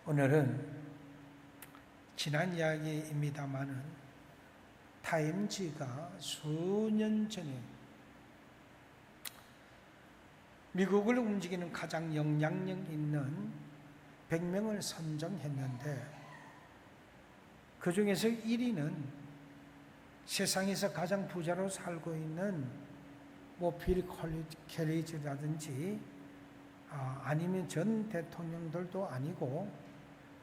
오늘은 지난 이야기입니다마는 타임지가 수년 전에 미국을 움직이는 가장 영향력 있는 100명을 선정했는데 그 중에서 1위는 세상에서 가장 부자로 살고 있는 빌 컬리지라든지 아니면 전 대통령들도 아니고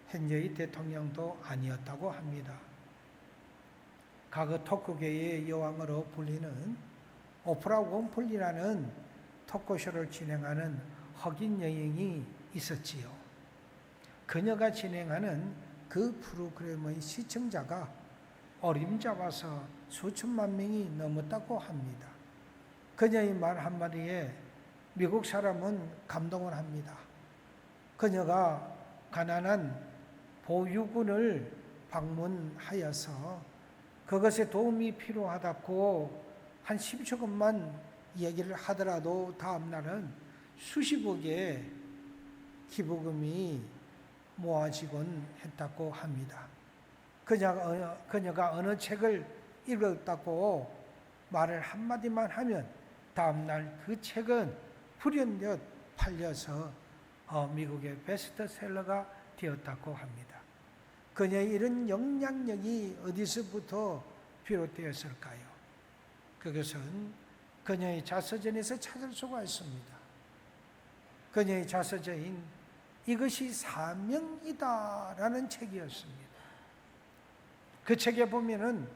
현재의 대통령도 아니었다고 합니다. 과거 토크계의 여왕으로 불리는 오프라 윈프리라는 토크쇼를 진행하는 흑인 여인이 있었지요. 그녀가 진행하는 그 프로그램의 시청자가 어림잡아서 수천만 명이 넘었다고 합니다. 그녀의 말 한마디에 미국 사람은 감동을 합니다. 그녀가 가난한 보육원을 방문하여서 그것에 도움이 필요하다고 한 10초간만 얘기를 하더라도 다음 날은 수십억의 기부금이 모아지곤 했다고 합니다. 그녀가 어느 책을 읽었다고 말을 한마디만 하면 다음 날 그 책은 불현듯 팔려서 미국의 베스트셀러가 되었다고 합니다. 그녀의 이런 영향력이 어디서부터 비롯되었을까요? 그것은 그녀의 자서전에서 찾을 수가 있습니다. 그녀의 자서전인 이것이 사명이다라는 책이었습니다. 그 책에 보면은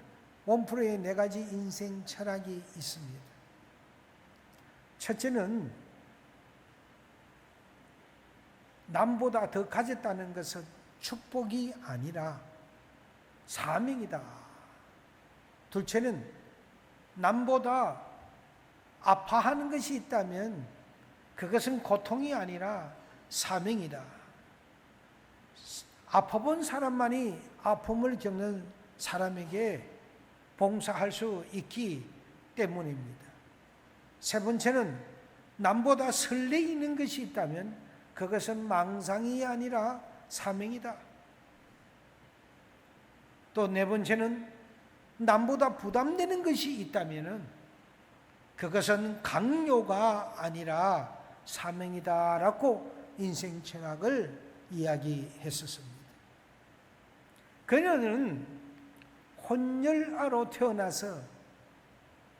윈프리의 4가지 인생 철학이 있습니다. 첫째는 남보다 더 가졌다는 것은 축복이 아니라 사명이다. 둘째는 남보다 아파하는 것이 있다면 그것은 고통이 아니라 사명이다. 아파본 사람만이 아픔을 겪는 사람에게 봉사할 수 있기 때문입니다. 세 번째는 남보다 설레이는 것이 있다면 그것은 망상이 아니라 사명이다. 또 네 번째는 남보다 부담되는 것이 있다면 그것은 강요가 아니라 사명이다라고 인생 철학을 이야기했었습니다. 그녀는 혼혈아로 태어나서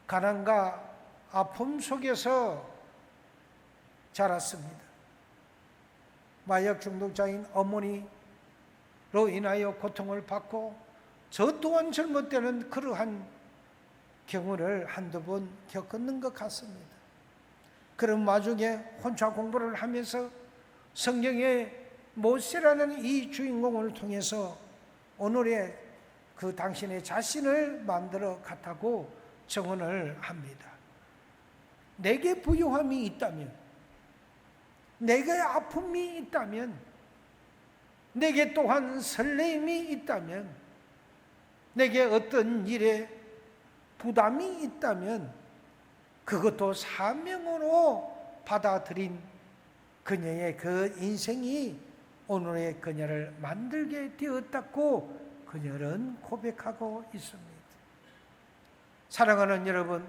가난과 아픔 속에서 자랐습니다. 마약 중독자인 어머니로 인하여 고통을 받고 저 또한 젊을 때는 그러한 경우를 한두 번 겪었는 것 같습니다. 그런 와중에 혼자 공부를 하면서 성경의 모세라는 이 주인공을 통해서 오늘의 그 당신의 자신을 만들어 갔다고 증언을 합니다. 내게 부유함이 있다면, 내게 아픔이 있다면, 내게 또한 설레임이 있다면, 내게 어떤 일에 부담이 있다면 그것도 사명으로 받아들인 그녀의 그 인생이 오늘의 그녀를 만들게 되었다고 그녀는 고백하고 있습니다. 사랑하는 여러분,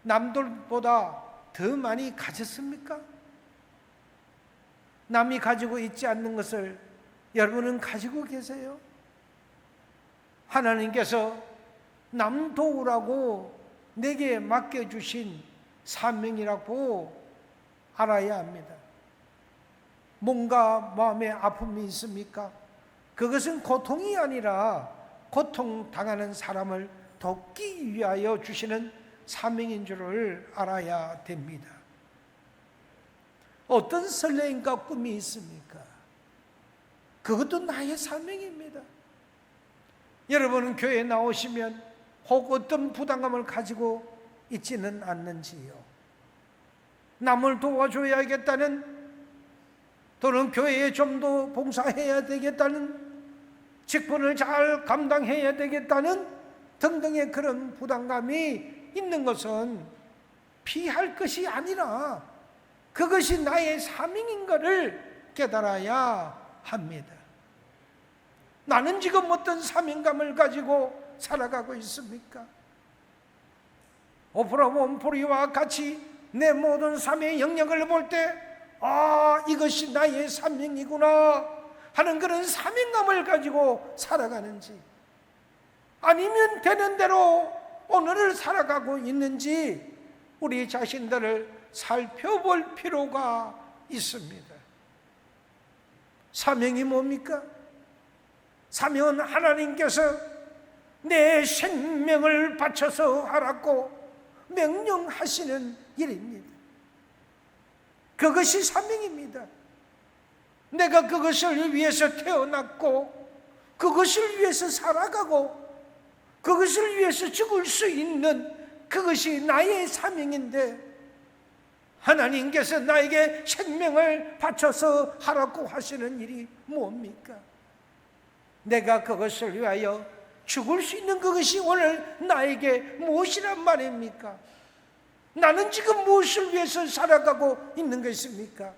남들보다 더 많이 가졌습니까? 남이 가지고 있지 않는 것을 여러분은 가지고 계세요? 하나님께서 남 도우라고 내게 맡겨주신 사명이라고 알아야 합니다. 뭔가 마음에 아픔이 있습니까? 그것은 고통이 아니라 고통당하는 사람을 돕기 위하여 주시는 사명인 줄을 알아야 됩니다. 어떤 설레임과 꿈이 있습니까? 그것도 나의 사명입니다. 여러분은 교회에 나오시면 혹 어떤 부담감을 가지고 있지는 않는지요? 남을 도와줘야겠다는, 또는 교회에 좀 더 봉사해야 되겠다는, 직분을 잘 감당해야 되겠다는 등등의 그런 부담감이 있는 것은 피할 것이 아니라 그것이 나의 사명인 것을 깨달아야 합니다. 나는 지금 어떤 사명감을 가지고 살아가고 있습니까? 오프라 윈프리와 같이 내 모든 삶의 영역을 볼 때 이것이 나의 사명이구나 하는 그런 사명감을 가지고 살아가는지, 아니면 되는 대로 오늘을 살아가고 있는지 우리 자신들을 살펴볼 필요가 있습니다. 사명이 뭡니까? 사명은 하나님께서 내 생명을 바쳐서 하라고 명령하시는 일입니다. 그것이 사명입니다. 내가 그것을 위해서 태어났고, 그것을 위해서 살아가고, 그것을 위해서 죽을 수 있는 그것이 나의 사명인데, 하나님께서 나에게 생명을 바쳐서 하라고 하시는 일이 뭡니까? 내가 그것을 위하여 죽을 수 있는 그것이 오늘 나에게 무엇이란 말입니까? 나는 지금 무엇을 위해서 살아가고 있는 것입니까?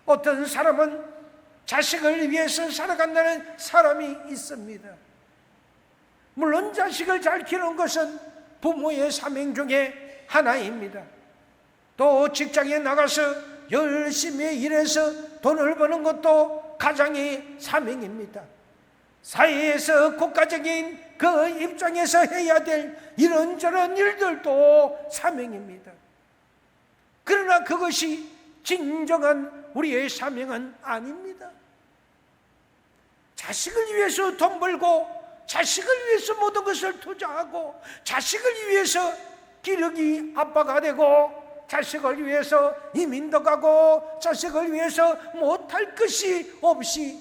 어떤 사람은 자식을 위해서 살아간다는 사람이 있습니다. 물론 자식을 잘 키우는 것은 부모의 사명 중에 하나입니다. 또 직장에 나가서 열심히 일해서 돈을 버는 것도 가장의 사명입니다. 사회에서 국가적인 그 입장에서 해야 될 이런저런 일들도 사명입니다. 그러나 그것이 진정한 우리의 사명은 아닙니다. 자식을 위해서 돈 벌고, 자식을 위해서 모든 것을 투자하고, 자식을 위해서 기력이 아빠가 되고, 자식을 위해서 이민도 가고, 자식을 위해서 못할 것이 없이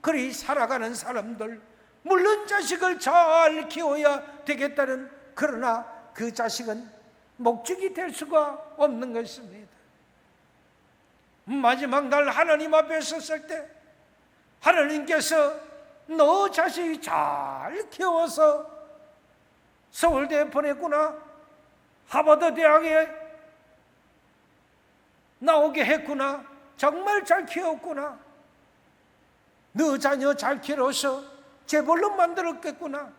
그리 살아가는 사람들, 물론 자식을 잘 키워야 되겠다는, 그러나 그 자식은 목적이 될 수가 없는 것입니다. 마지막 날 하나님 앞에 섰을 때 하나님께서 너 자식이 잘 키워서 서울대에 보냈구나, 하버드 대학에 나오게 했구나, 정말 잘 키웠구나, 너 자녀 잘 키워서 재벌로 만들었겠구나,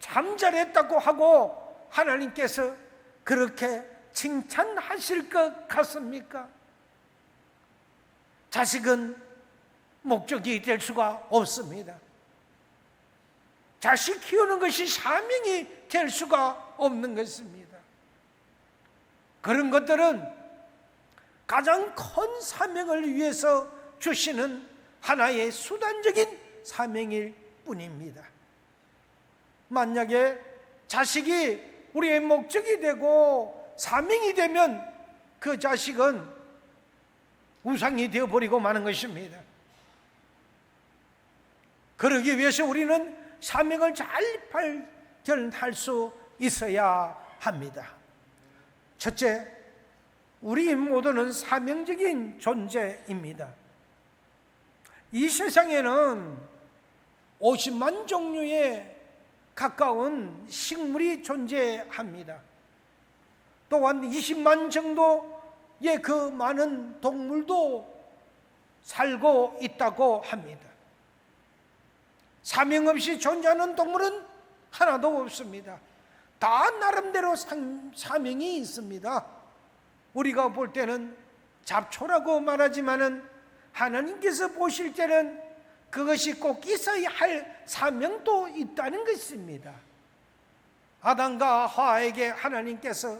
참 잘했다고 하고 하나님께서 그렇게 칭찬하실 것 같습니까? 자식은 목적이 될 수가 없습니다. 자식 키우는 것이 사명이 될 수가 없는 것입니다. 그런 것들은 가장 큰 사명을 위해서 주시는 하나의 수단적인 사명일 뿐입니다. 만약에 자식이 우리의 목적이 되고 사명이 되면 그 자식은 우상이 되어버리고 마는 것입니다. 그러기 위해서 우리는 사명을 잘 발견할 수 있어야 합니다. 첫째, 우리 모두는 사명적인 존재입니다. 이 세상에는 50만 종류의 가까운 식물이 존재합니다. 또한 20만 정도의 그 많은 동물도 살고 있다고 합니다. 사명 없이 존재하는 동물은 하나도 없습니다. 다 나름대로 사명이 있습니다. 우리가 볼 때는 잡초라고 말하지만은 하나님께서 보실 때는 그것이 꼭 있어야 할 사명도 있다는 것입니다. 아담과 하와에게 하나님께서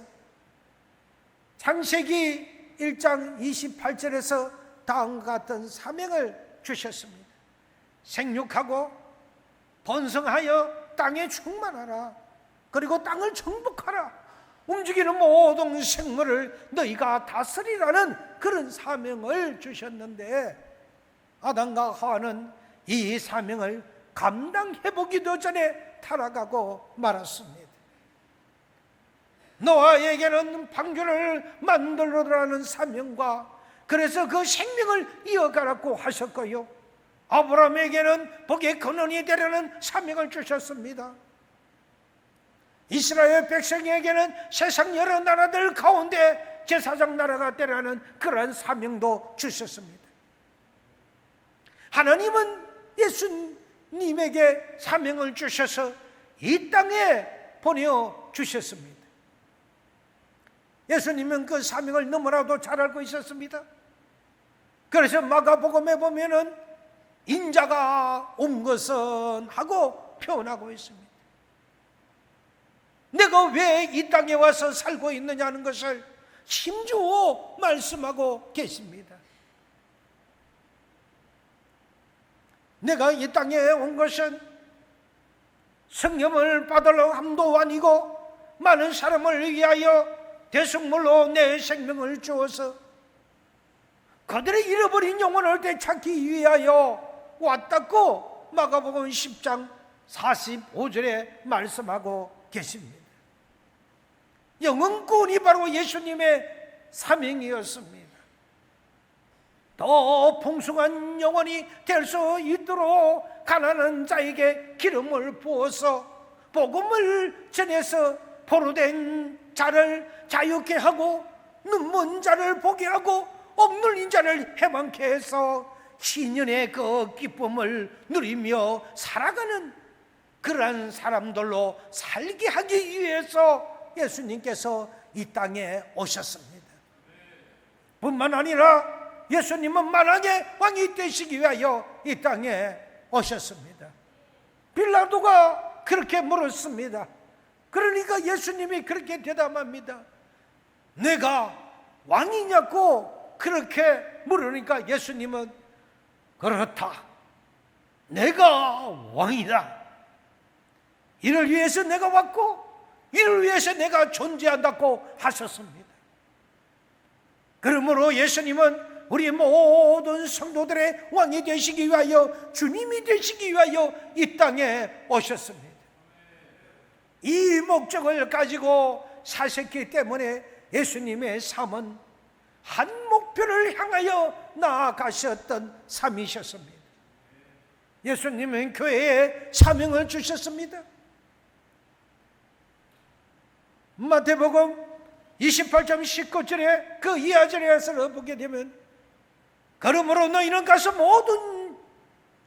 창세기 1장 28절에서 다음과 같은 사명을 주셨습니다. 생육하고 번성하여 땅에 충만하라. 그리고 땅을 정복하라. 움직이는 모든 생물을 너희가 다스리라는 그런 사명을 주셨는데, 아담과 하와는 이 사명을 감당해보기도 전에 타락하고 말았습니다. 노아에게는 방주를 만들어라는 사명과 그래서 그 생명을 이어가라고 하셨고요, 아브라함에게는 복의 근원이 되려는 사명을 주셨습니다. 이스라엘 백성에게는 세상 여러 나라들 가운데 제사장 나라가 되라는 그러한 사명도 주셨습니다. 하나님은 예수님에게 사명을 주셔서 이 땅에 보내주셨습니다. 예수님은 그 사명을 너무나도 잘 알고 있었습니다. 그래서 마가복음에 보면은 인자가 온 것은 하고 표현하고 있습니다. 내가 왜 이 땅에 와서 살고 있느냐는 것을 힘주어 말씀하고 계십니다. 내가 이 땅에 온 것은 성령을 받으러 함도 아니고 많은 사람을 위하여 대속물로 내 생명을 주어서 그들의 잃어버린 영혼을 되찾기 위하여 왔다고 마가복음 10장 45절에 말씀하고 계십니다. 영혼구원이 바로 예수님의 사명이었습니다. 더 풍성한 영혼이 될 수 있도록 가난한 자에게 기름을 부어서 복음을 전해서 포로된 자를 자유케 하고 눈먼 자를 보게 하고 억눌린 자를 해방케 해서 신년의 그 기쁨을 누리며 살아가는 그러한 사람들로 살게 하기 위해서 예수님께서 이 땅에 오셨습니다. 뿐만 아니라 예수님은 만왕의 왕이 되시기 위하여 이 땅에 오셨습니다. 빌라도가 그렇게 물었습니다. 그러니까 예수님이 그렇게 대답합니다. 내가 왕이냐고 그렇게 물으니까 예수님은 그렇다, 내가 왕이다. 이를 위해서 내가 왔고 이를 위해서 내가 존재한다고 하셨습니다. 그러므로 예수님은 우리 모든 성도들의 왕이 되시기 위하여, 주님이 되시기 위하여 이 땅에 오셨습니다. 이 목적을 가지고 사셨기 때문에 예수님의 삶은 한 목표를 향하여 나아가셨던 삶이셨습니다. 예수님은 교회에 사명을 주셨습니다. 마태복음 28장 19절에 그 이하절에서 보게 되면, 그러므로 너희는 가서 모든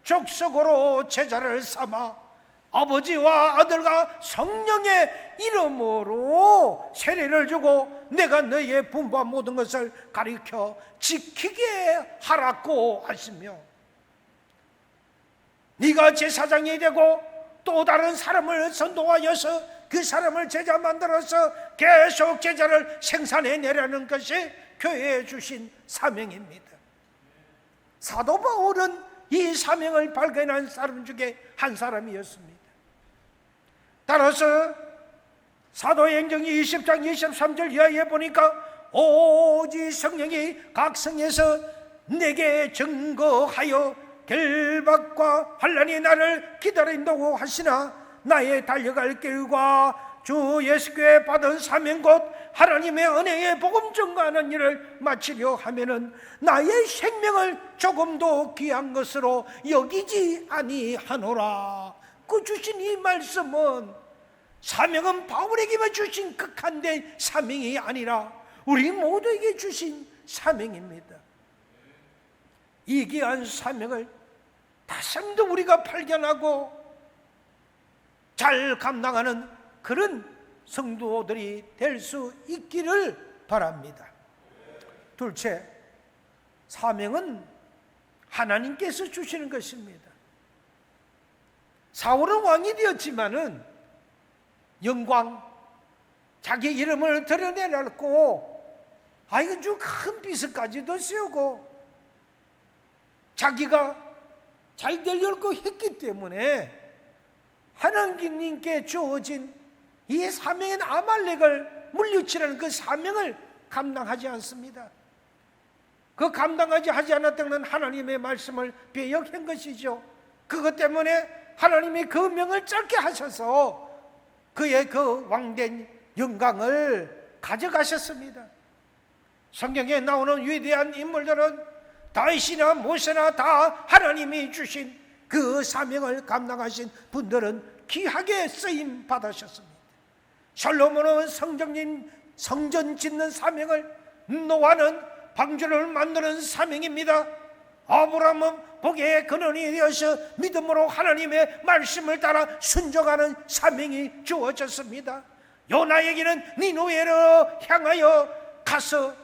족속으로 제자를 삼아 아버지와 아들과 성령의 이름으로 세례를 주고 내가 너희의 분부한 모든 것을 가르쳐 지키게 하라고 하시며, 네가 제사장이 되고 또 다른 사람을 선동하여서 그 사람을 제자 만들어서 계속 제자를 생산해내라는 것이 교회에 주신 사명입니다. 사도 바울은 이 사명을 발견한 사람 중에 한 사람이었습니다. 따라서 사도행전 20장 23절 이하에 보니까 오직 성령이 각 성에서 내게 증거하여 결박과 환난이 나를 기다린다고 하시나 나의 달려갈 길과 주 예수께 받은 사명 곧 하나님의 은혜의 복음 전가하는 일을 마치려 하면은 나의 생명을 조금도 귀한 것으로 여기지 아니하노라. 그 주신 이 말씀은 사명은 바울에게만 주신 극한된 사명이 아니라 우리 모두에게 주신 사명입니다. 이 귀한 사명을 다시 한 번 더 우리가 발견하고 잘 감당하는 그런 성도들이 될 수 있기를 바랍니다. 둘째, 사명은 하나님께서 주시는 것입니다. 사울은 왕이 되었지만은 영광, 자기 이름을 드러내려고 아주 큰 비서까지도 세우고 자기가 잘 되려고 했기 때문에 하나님께 주어진 이 사명인 아말렉을 물리치라는 그 사명을 감당하지 않습니다. 그 감당하지 않았다는 하나님의 말씀을 배역한 것이죠. 그것 때문에 하나님이 그 명을 짧게 하셔서 그의 그 왕된 영광을 가져가셨습니다. 성경에 나오는 위대한 인물들은 다윗이나 모세나 다 하나님이 주신 그 사명을 감당하신 분들은 귀하게 쓰임 받으셨습니다. 솔로몬은 성전 짓는 사명을, 노아는 방주를 만드는 사명입니다. 아브라함은 복의 근원이 되어서 믿음으로 하나님의 말씀을 따라 순종하는 사명이 주어졌습니다. 요나에게는 니느웨로 향하여 가서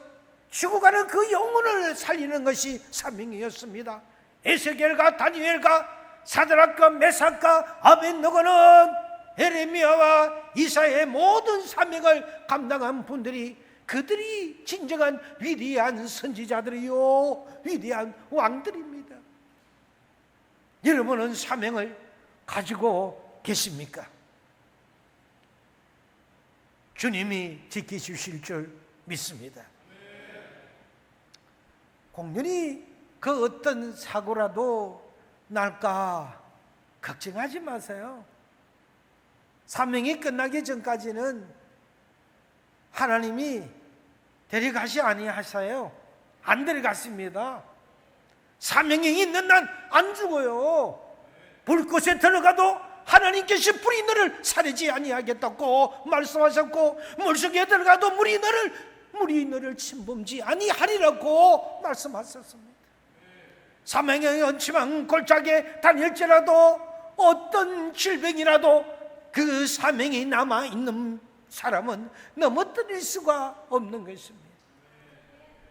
죽어가는 그 영혼을 살리는 것이 사명이었습니다. 에스겔과 다니엘과 사드락과 메삭과 아벳느고는 에레미야와 이사야의 모든 사명을 감당한 분들이, 그들이 진정한 위대한 선지자들이요 위대한 왕들입니다. 여러분은 사명을 가지고 계십니까? 주님이 지켜주실 줄 믿습니다. 공연히 그 어떤 사고라도 날까 걱정하지 마세요. 사명이 끝나기 전까지는 하나님이 데려가시 아니하셔요. 안 데려갔습니다. 사명이 있는 난 안 죽어요. 불꽃에 들어가도 하나님께서 불이 너를 사르지 아니하겠다고 말씀하셨고, 물속에 들어가도 물이 너를 침범지 아니하리라고 말씀하셨습니다. 사명에 얹히면 골짜기에 다닐지라도 어떤 질병이라도 그 사명이 남아있는 사람은 넘어뜨릴 수가 없는 것입니다.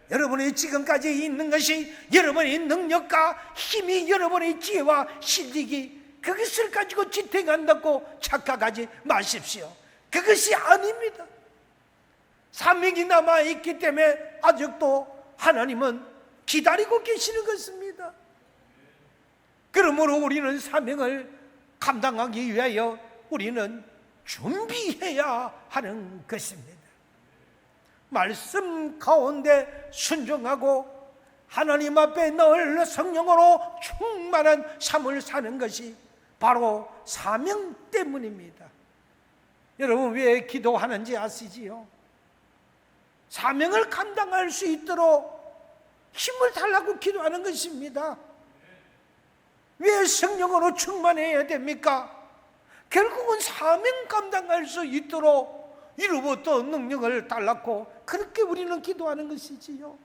여러분이 지금까지 있는 것이 여러분의 능력과 힘이, 여러분의 지혜와 실력이 그것을 가지고 지탱한다고 착각하지 마십시오. 그것이 아닙니다. 사명이 남아있기 때문에 아직도 하나님은 기다리고 계시는 것입니다. 그러므로 우리는 사명을 감당하기 위하여 우리는 준비해야 하는 것입니다. 말씀 가운데 순종하고 하나님 앞에 늘 성령으로 충만한 삶을 사는 것이 바로 사명 때문입니다. 여러분 왜 기도하는지 아시지요? 사명을 감당할 수 있도록 힘을 달라고 기도하는 것입니다. 왜 성령으로 충만해야 됩니까? 결국은 사명 감당할 수 있도록 이로부터 능력을 달라고 그렇게 우리는 기도하는 것이지요.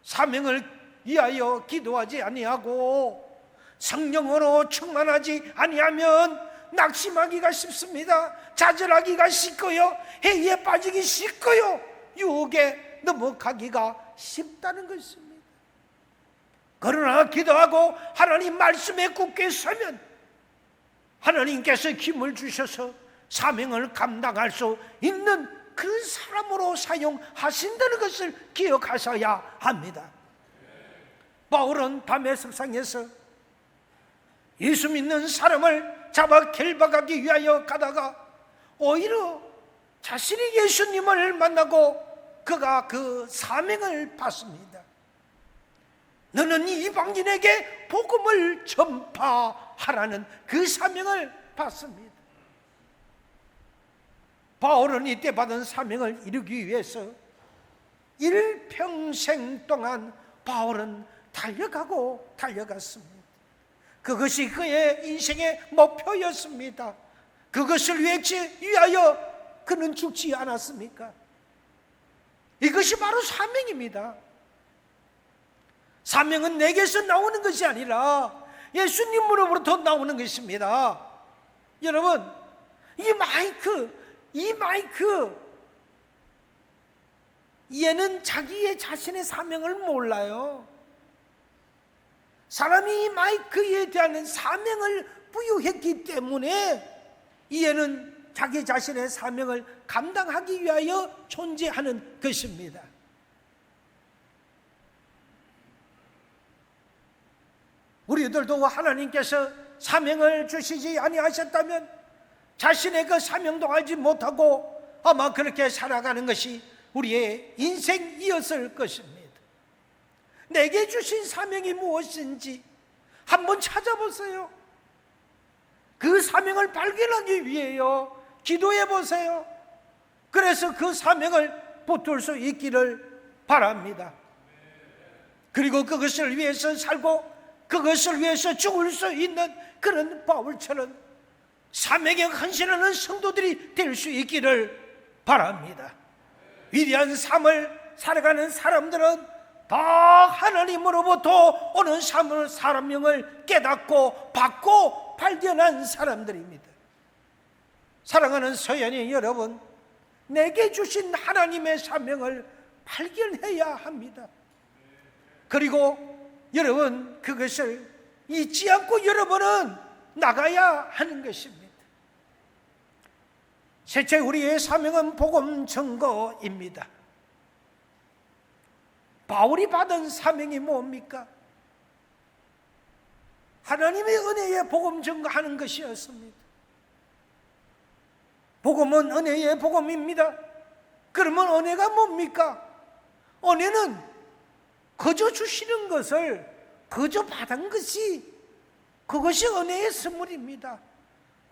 사명을 위하여 기도하지 아니하고 성령으로 충만하지 아니하면 낙심하기가 쉽습니다. 좌절하기가 쉽고요, 해이에 빠지기 쉽고요, 유혹에 넘어가기가 쉽다는 것입니다. 그러나 기도하고 하나님 말씀에 굳게 서면 하나님께서 힘을 주셔서 사명을 감당할 수 있는 그 사람으로 사용하신다는 것을 기억하셔야 합니다. 바울은 다메섹상에서 예수 믿는 사람을 잡아 결박하기 위하여 가다가 오히려 자신이 예수님을 만나고 그가 그 사명을 받습니다. 너는 이방인에게 복음을 전파하라는 그 사명을 받습니다. 바울은 이때 받은 사명을 이루기 위해서 일평생 동안 바울은 달려갔습니다. 그것이 그의 인생의 목표였습니다. 그것을 위하여 그는 죽지 않았습니까? 이것이 바로 사명입니다. 사명은 내게서 나오는 것이 아니라 예수님으로부터 나오는 것입니다. 여러분, 이 마이크 얘는 자신의 사명을 몰라요. 사람이 이 마이크에 대한 사명을 부여했기 때문에 얘는 자기 자신의 사명을 감당하기 위하여 존재하는 것입니다. 우리들도 하나님께서 사명을 주시지 아니하셨다면 자신의 그 사명도 알지 못하고 아마 그렇게 살아가는 것이 우리의 인생이었을 것입니다. 내게 주신 사명이 무엇인지 한번 찾아보세요. 그 사명을 발견하기 위해요, 기도해 보세요. 그래서 그 사명을 붙들 수 있기를 바랍니다. 그리고 그것을 위해서 살고 그것을 위해서 죽을 수 있는 그런 바울처럼 사명에 헌신하는 성도들이 될 수 있기를 바랍니다. 위대한 삶을 살아가는 사람들은 다 하나님으로부터 오는 사명을 깨닫고 받고 발견한 사람들입니다. 사랑하는 서연이 여러분, 내게 주신 하나님의 사명을 발견해야 합니다. 그리고 여러분, 그것을 잊지 않고 여러분은 나가야 하는 것입니다. 셋째, 우리의 사명은 복음 증거입니다. 바울이 받은 사명이 뭡니까? 하나님의 은혜의 복음 증거하는 것이었습니다. 복음은 은혜의 복음입니다. 그러면 은혜가 뭡니까? 은혜는 거저 주시는 것을 거저 받은 것이, 그것이 은혜의 선물입니다.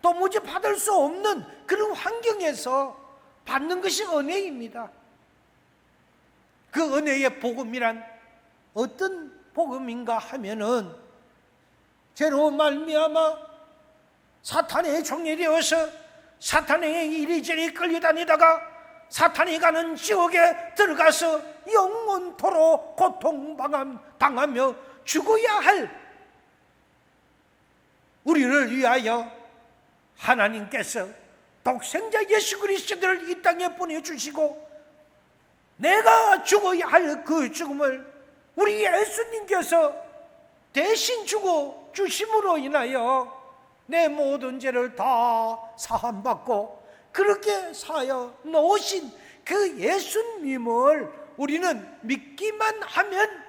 도무지 받을 수 없는 그런 환경에서 받는 것이 은혜입니다. 그 은혜의 복음이란 어떤 복음인가 하면은, 죄로 말미암아 사탄의 종이 되어서 사탄의 이리저리 끌려다니다가 사탄이 가는 지옥에 들어가서 영원토록 고통당하며 죽어야 할 우리를 위하여 하나님께서 독생자 예수 그리스도를 이 땅에 보내주시고, 내가 죽어야 할 그 죽음을 우리 예수님께서 대신 죽어 주심으로 인하여 내 모든 죄를 다 사함받고 그렇게 사여 놓으신 그 예수님을 우리는 믿기만 하면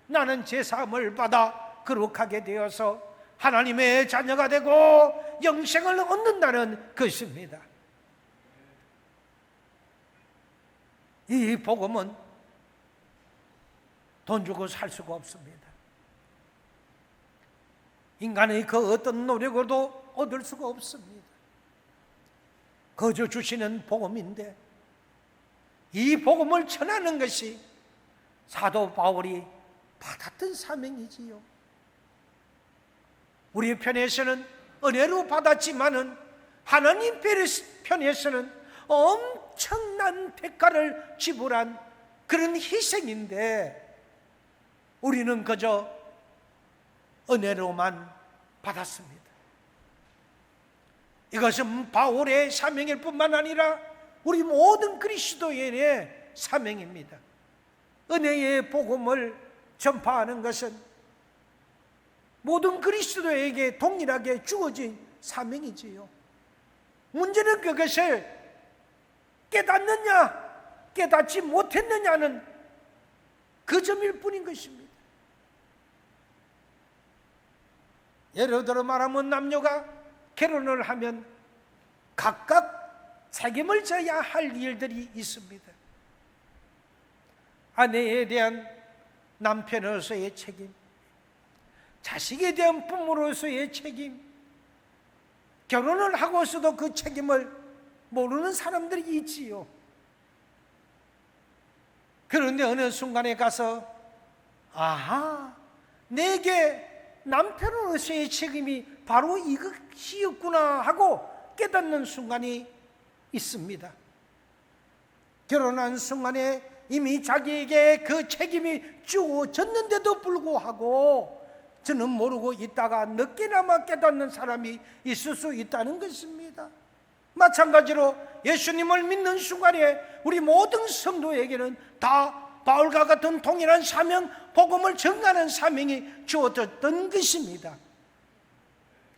나는 제사함을 받아 거룩하게 되어서 하나님의 자녀가 되고 영생을 얻는다는 것입니다. 이 복음은 돈 주고 살 수가 없습니다. 인간의 그 어떤 노력으로도 얻을 수가 없습니다. 거저 주시는 복음인데, 이 복음을 전하는 것이 사도 바울이 받았던 사명이지요. 우리 편에서는 은혜로 받았지만은 하나님 편에서는 엄청난 대가를 지불한 그런 희생인데, 우리는 그저 은혜로만 받았습니다. 이것은 바울의 사명일 뿐만 아니라 우리 모든 그리스도인의 사명입니다. 은혜의 복음을 전파하는 것은 모든 그리스도에게 동일하게 주어진 사명이지요. 문제는 그것을 깨닫느냐 깨닫지 못했느냐는 그 점일 뿐인 것입니다. 예를 들어 말하면 남녀가 결혼을 하면 각각 책임을 져야 할 일들이 있습니다. 아내에 대한 남편으로서의 책임, 자식에 대한 부모로서의 책임, 결혼을 하고서도 그 책임을 모르는 사람들이 있지요. 그런데 어느 순간에 가서 아하, 내게 남편으로서의 책임이 바로 이것이었구나 하고 깨닫는 순간이 있습니다. 결혼한 순간에 이미 자기에게 그 책임이 주어졌는데도 불구하고 저는 모르고 있다가 늦게나마 깨닫는 사람이 있을 수 있다는 것입니다. 마찬가지로 예수님을 믿는 순간에 우리 모든 성도에게는 다 바울과 같은 동일한 사명, 복음을 전하는 사명이 주어졌던 것입니다.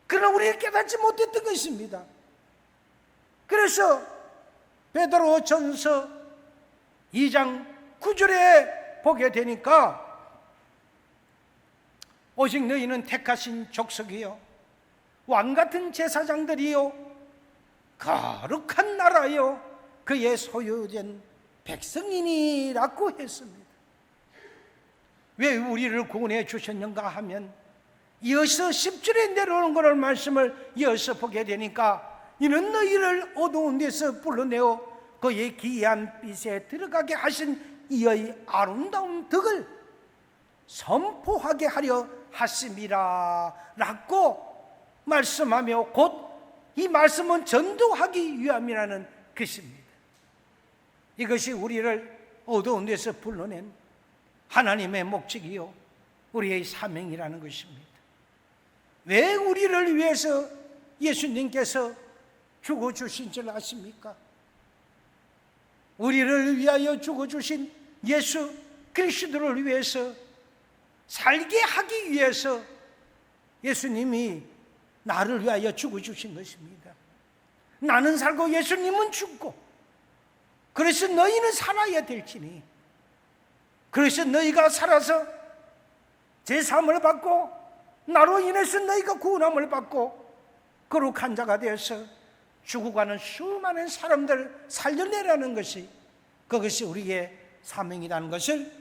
그러나 우리는 깨닫지 못했던 것입니다. 그래서 베드로 전서 2장 9절에 보게 되니까, 오직 너희는 택하신 족속이요 왕같은 제사장들이요 거룩한 나라요 그의 소유된 백성이니라고 했습니다. 왜 우리를 구원해 주셨는가 하면, 이어서 10절에 내려오는 것을 말씀을 이어서 보게 되니까, 이는 너희를 어두운 데서 불러내어 그의 기이한 빛에 들어가게 하신 이의 아름다운 덕을 선포하게 하려 하심이라 라고 말씀하며, 곧 이 말씀은 전도하기 위함이라는 것입니다. 이것이 우리를 어두운 데서 불러낸 하나님의 목적이요 우리의 사명이라는 것입니다. 왜 우리를 위해서 예수님께서 죽어주신 줄 아십니까? 우리를 위하여 죽어주신 예수 그리스도를 위해서 살게 하기 위해서 예수님이 나를 위하여 죽어주신 것입니다. 나는 살고 예수님은 죽고, 그래서 너희는 살아야 될지니, 그래서 너희가 살아서 제사함을 받고 나로 인해서 너희가 구원함을 받고 거룩한 자가 되어서 죽어가는 수많은 사람들을 살려내라는 것이, 그것이 우리의 사명이라는 것을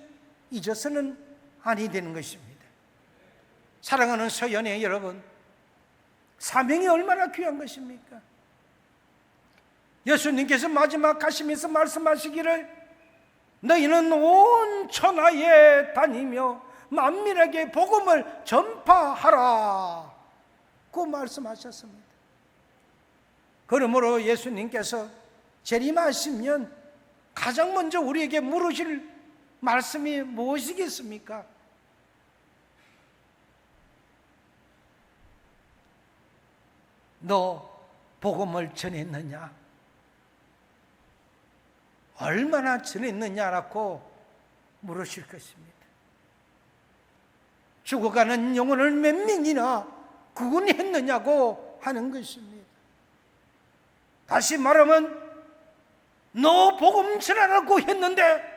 잊어서는 아니 되는 것입니다. 사랑하는 서연의 여러분, 사명이 얼마나 귀한 것입니까? 예수님께서 마지막 가시면서 말씀하시기를 너희는 온 천하에 다니며 만민에게 복음을 전파하라 고 말씀하셨습니다. 그러므로 예수님께서 재림하시면 가장 먼저 우리에게 물으실 말씀이 무엇이겠습니까? 너 복음을 전했느냐? 얼마나 전했느냐라고 물으실 것입니다. 죽어가는 영혼을 몇 명이나 구원했느냐고 하는 것입니다. 다시 말하면 너 복음 전하라고 했는데,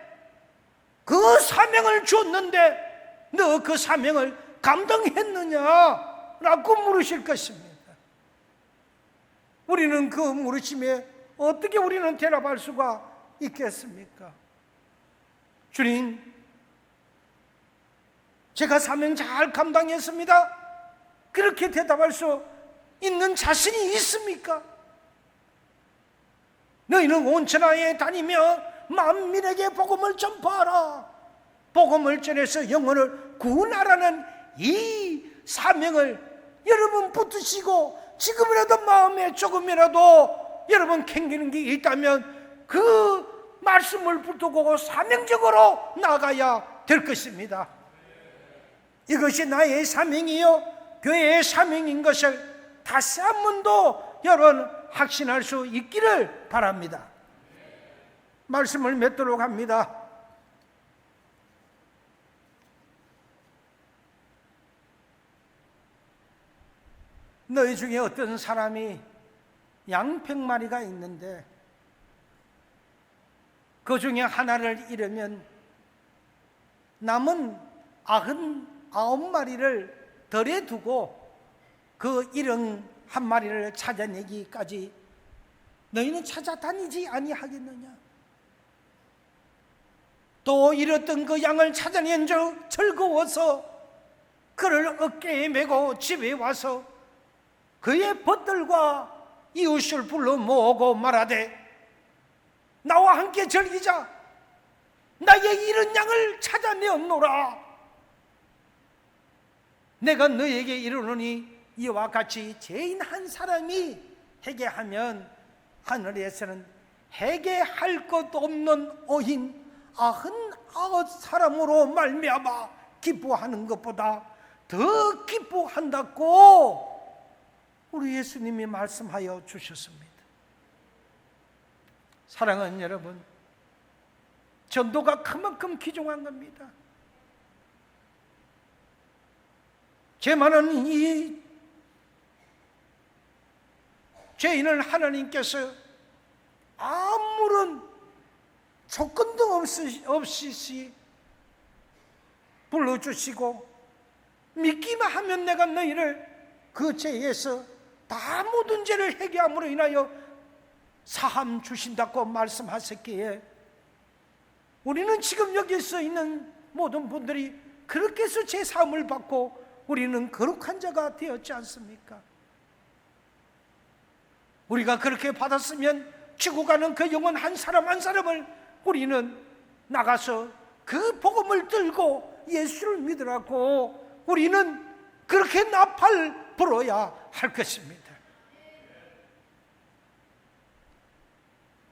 그 사명을 줬는데 너 그 사명을 감당했느냐라고 물으실 것입니다. 우리는 그 물으심에 어떻게 우리는 대답할 수가 있겠습니까? 주님, 제가 사명 잘 감당했습니다. 그렇게 대답할 수 있는 자신이 있습니까? 너희는 온 천하에 다니며 만민에게 복음을 전파하라, 복음을 전해서 영혼을 구원하라는 이 사명을 여러분 붙드시고 지금이라도 마음에 조금이라도 여러분 캥기는 게 있다면 그 말씀을 붙들고 사명적으로 나가야 될 것입니다. 이것이 나의 사명이요 교회의 사명인 것을 다시 한 번 더 여러분 확신할 수 있기를 바랍니다. 말씀을 맺도록 합니다. 너희 중에 어떤 사람이 양 100마리가 있는데 그 중에 하나를 잃으면 남은 99마리를 덜에 두고 그 잃은 한 마리를 찾아내기까지 너희는 찾아다니지 아니하겠느냐? 또 잃었던 그 양을 찾아낸 적 즐거워서 그를 어깨에 메고 집에 와서 그의 벗들과 이웃을 불러 모으고 말하되 나와 함께 즐기자, 나의 잃은 양을 찾아내었노라. 내가 너에게 이르노니 이와 같이 죄인 한 사람이 회개하면 하늘에서는 회개할 것 없는 어인 99사람으로 말미암아 기뻐하는 것보다 더 기뻐한다고 우리 예수님이 말씀하여 주셨습니다. 사랑하는 여러분, 전도가 그만큼 귀중한 겁니다. 죄 많은 이 죄인을 하나님께서 아무런 조건도 없이 불러주시고 믿기만 하면 내가 너희를 그 죄에서 다 모든 죄를 회개함으로 인하여 사함 주신다고 말씀하셨기에 우리는 지금 여기서 있는 모든 분들이 그렇게 해서 죄 사함을 받고 우리는 거룩한 자가 되었지 않습니까? 우리가 그렇게 받았으면 죽어가는 그 영혼 한 사람 한 사람을 우리는 나가서 그 복음을 들고 예수를 믿으라고 우리는 그렇게 나팔 불어야 할 것입니다.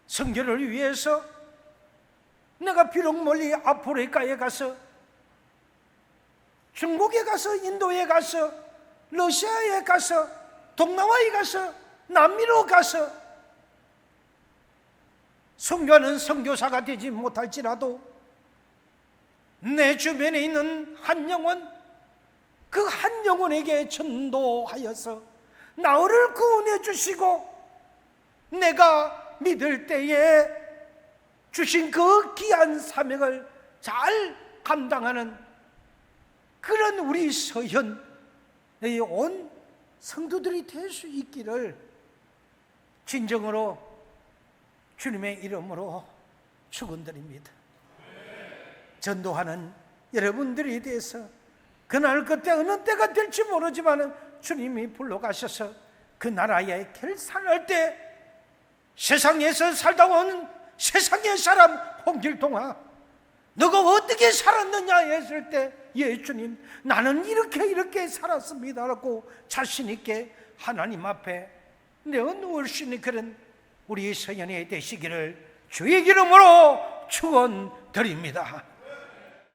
성결을 위해서 내가 비록 멀리 아프리카에 가서 중국에 가서, 인도에 가서, 러시아에 가서, 동남아에 가서, 남미로 가서 선교하는 선교사가 되지 못할지라도 내 주변에 있는 한 영혼, 그 한 영혼에게 전도하여서 나를 구원해 주시고 내가 믿을 때에 주신 그 귀한 사명을 잘 감당하는 그런 우리 서현의 온 성도들이 될 수 있기를 진정으로 주님의 이름으로 축원드립니다. 전도하는 여러분들이 대해서 그날 그때 어느 때가 될지 모르지만 주님이 불러가셔서 그 나라에 결산할 때 세상에서 살다 온 세상의 사람 홍길동아, 너가 어떻게 살았느냐 했을 때, 예 주님 나는 이렇게 살았습니다 라고 자신 있게 하나님 앞에 내어놓을 수 있는 그런 우리 서연이 되시기를 주의 이름으로 축원드립니다.